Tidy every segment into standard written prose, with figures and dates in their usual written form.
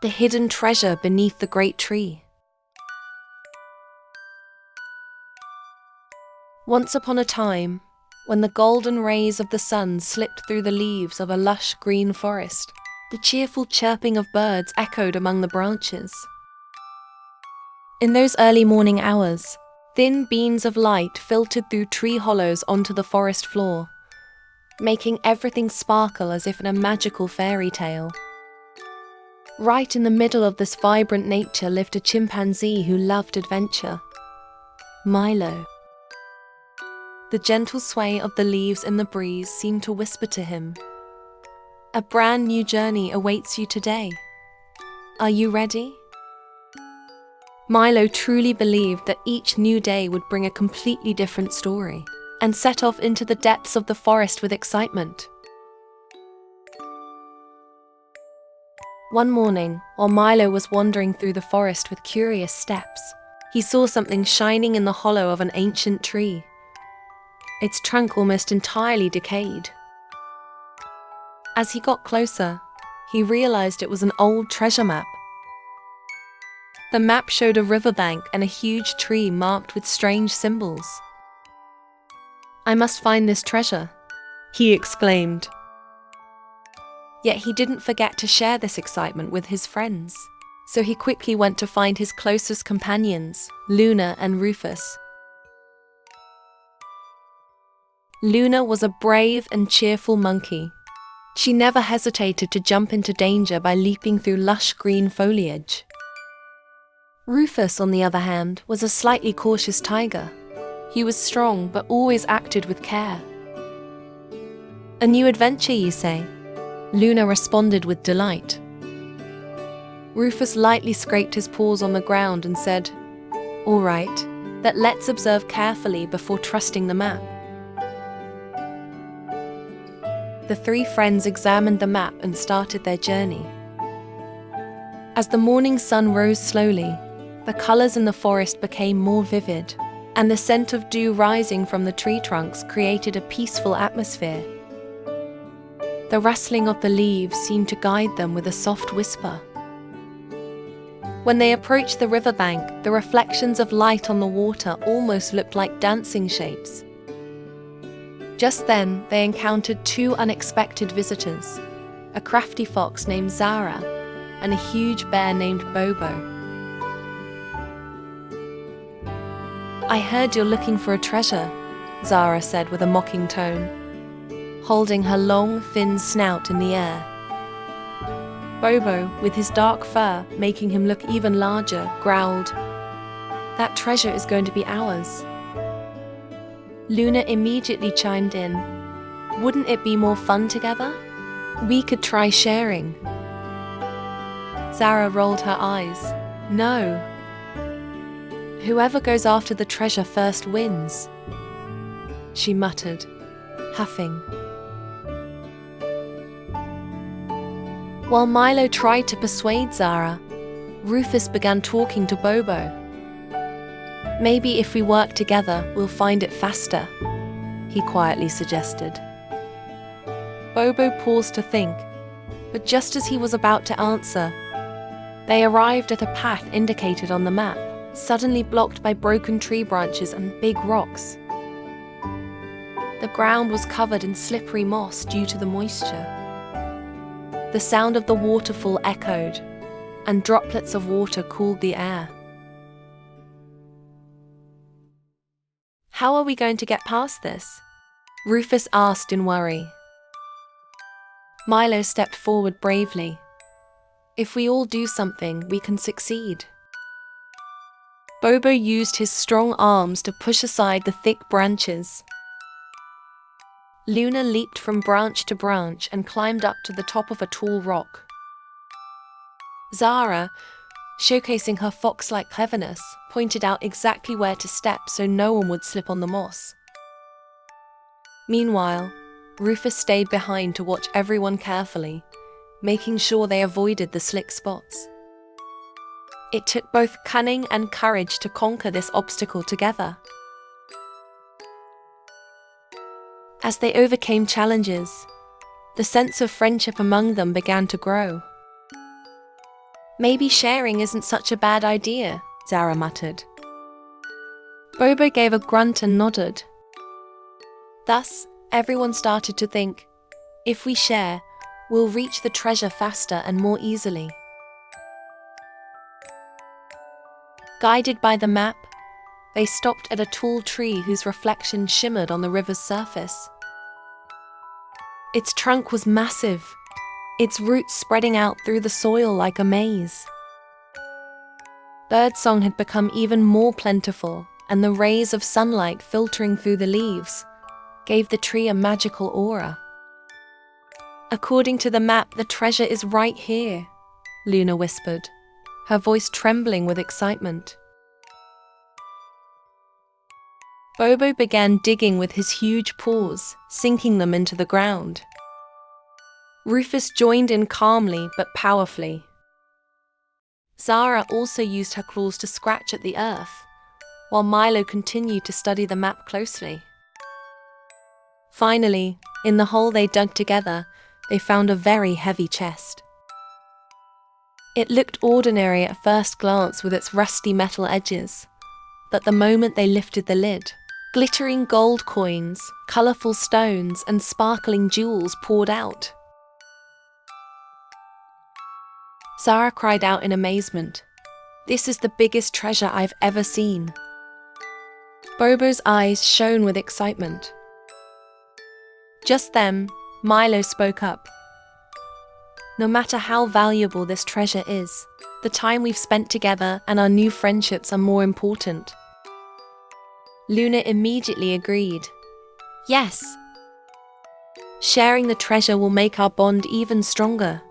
the hidden treasure beneath the great tree. Once upon a time, when the golden rays of the sun slipped through the leaves of a lush green forest, the cheerful chirping of birds echoed among the branches. In those early morning hours, thin beams of light filtered through tree hollows onto the forest floor, making everything sparkle as if in a magical fairy tale. Right in the middle of this vibrant nature lived a chimpanzee who loved adventure, Milo. The gentle sway of the leaves in the breeze seemed to whisper to him, "A brand new journey awaits you today. Are you ready?" Milo truly believed that each new day would bring a completely different story, and set off into the depths of the forest with excitement. One morning, while Milo was wandering through the forest with curious steps, he saw something shining in the hollow of an ancient tree, its trunk almost entirely decayed. As he got closer, he realized it was an old treasure map. The map showed a riverbank and a huge tree marked with strange symbols. "I must find this treasure," he exclaimed. Yet he didn't forget to share this excitement with his friends, so he quickly went to find his closest companions, Luna and Rufus. Luna was a brave and cheerful monkey. She never hesitated to jump into danger by leaping through lush green foliage. Rufus, on the other hand, was a slightly cautious tiger. He was strong but always acted with care. "A new adventure, you say?" Luna responded with delight. Rufus lightly scraped his paws on the ground and said, "All right, but let's observe carefully before trusting the map." The three friends examined the map and started their journey. As the morning sun rose slowly, the colors in the forest became more vivid, and the scent of dew rising from the tree trunks created a peaceful atmosphere. The rustling of the leaves seemed to guide them with a soft whisper. When they approached the riverbank, the reflections of light on the water almost looked like dancing shapes. Just then, they encountered two unexpected visitors, a crafty fox named Zara and a huge bear named Bobo. "I heard you're looking for a treasure," Zara said with a mocking tone, holding her long, thin snout in the air. Bobo, with his dark fur making him look even larger, growled, "That treasure is going to be ours." Luna immediately chimed in, "Wouldn't it be more fun together? We could try sharing." Zara rolled her eyes. "No. Whoever goes after the treasure first wins," she muttered, huffing. While Milo tried to persuade Zara, Rufus began talking to Bobo. "Maybe if we work together, we'll find it faster," he quietly suggested. Bobo paused to think, but just as he was about to answer, they arrived at a path indicated on the map, suddenly blocked by broken tree branches and big rocks. The ground was covered in slippery moss due to the moisture. The sound of the waterfall echoed, and droplets of water cooled the air. "How are we going to get past this?" Rufus asked in worry. Milo stepped forward bravely. "If we all do something, we can succeed." Bobo used his strong arms to push aside the thick branches. Luna leaped from branch to branch and climbed up to the top of a tall rock. Zara, showcasing her fox-like cleverness, pointed out exactly where to step so no one would slip on the moss. Meanwhile, Rufus stayed behind to watch everyone carefully, making sure they avoided the slick spots. It took both cunning and courage to conquer this obstacle together. As they overcame challenges, the sense of friendship among them began to grow. Maybe sharing isn't such a bad idea, Zara muttered. Bobo gave a grunt and nodded. Thus, everyone started to think, if we share, we'll reach the treasure faster and more easily. Guided by the map, they stopped at a tall tree whose reflection shimmered on the river's surface. Its trunk was massive, its roots spreading out through the soil like a maze. Birdsong had become even more plentiful, and the rays of sunlight filtering through the leaves gave the tree a magical aura. According to the map, the treasure is right here, Luna whispered, her voice trembling with excitement. Bobo began digging with his huge paws, sinking them into the ground. Rufus joined in calmly but powerfully. Zara also used her claws to scratch at the earth, while Milo continued to study the map closely. Finally, in the hole they dug together, they found a very heavy chest. It looked ordinary at first glance with its rusty metal edges, but the moment they lifted the lid, glittering gold coins, colourful stones, and sparkling jewels poured out. Zara cried out in amazement. "This is the biggest treasure I've ever seen." Bobo's eyes shone with excitement. Just then, Milo spoke up. "No matter how valuable this treasure is, the time we've spent together and our new friendships are more important." Luna immediately agreed. "Yes. Sharing the treasure will make our bond even stronger."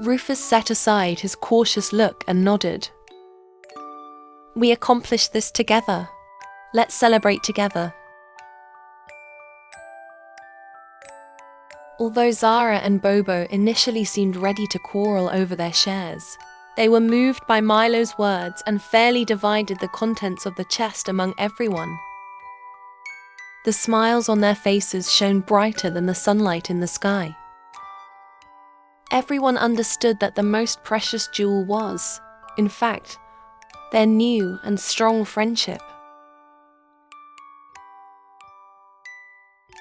Rufus set aside his cautious look and nodded. "We accomplished this together. Let's celebrate together." Although Zara and Bobo initially seemed ready to quarrel over their shares, they were moved by Milo's words and fairly divided the contents of the chest among everyone. The smiles on their faces shone brighter than the sunlight in the sky. Everyone understood that the most precious jewel was, in fact, their new and strong friendship.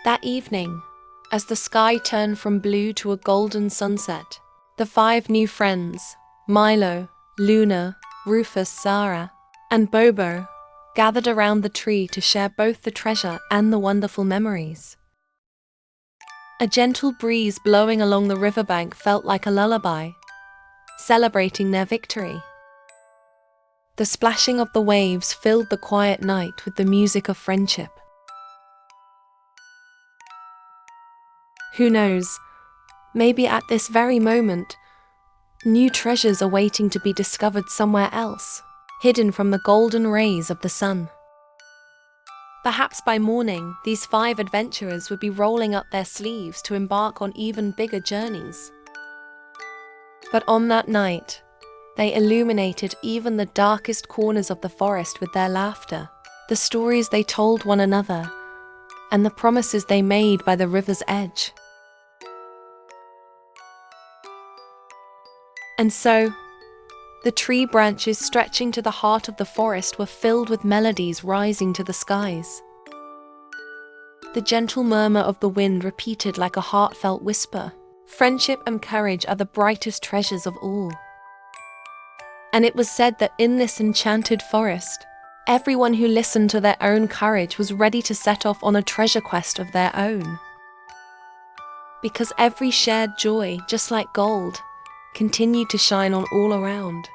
That evening, as the sky turned from blue to a golden sunset, the 5 new friends, Milo, Luna, Rufus, Zara, and Bobo, gathered around the tree to share both the treasure and the wonderful memories. A gentle breeze blowing along the riverbank felt like a lullaby, celebrating their victory. The splashing of the waves filled the quiet night with the music of friendship. Who knows, maybe at this very moment, new treasures are waiting to be discovered somewhere else, hidden from the golden rays of the sun. Perhaps by morning, these 5 adventurers would be rolling up their sleeves to embark on even bigger journeys. But on that night, they illuminated even the darkest corners of the forest with their laughter, the stories they told one another, and the promises they made by the river's edge. And so, the tree branches stretching to the heart of the forest were filled with melodies rising to the skies. The gentle murmur of the wind repeated like a heartfelt whisper, "Friendship and courage are the brightest treasures of all." And it was said that in this enchanted forest, everyone who listened to their own courage was ready to set off on a treasure quest of their own. Because every shared joy, just like gold, continued to shine on all around.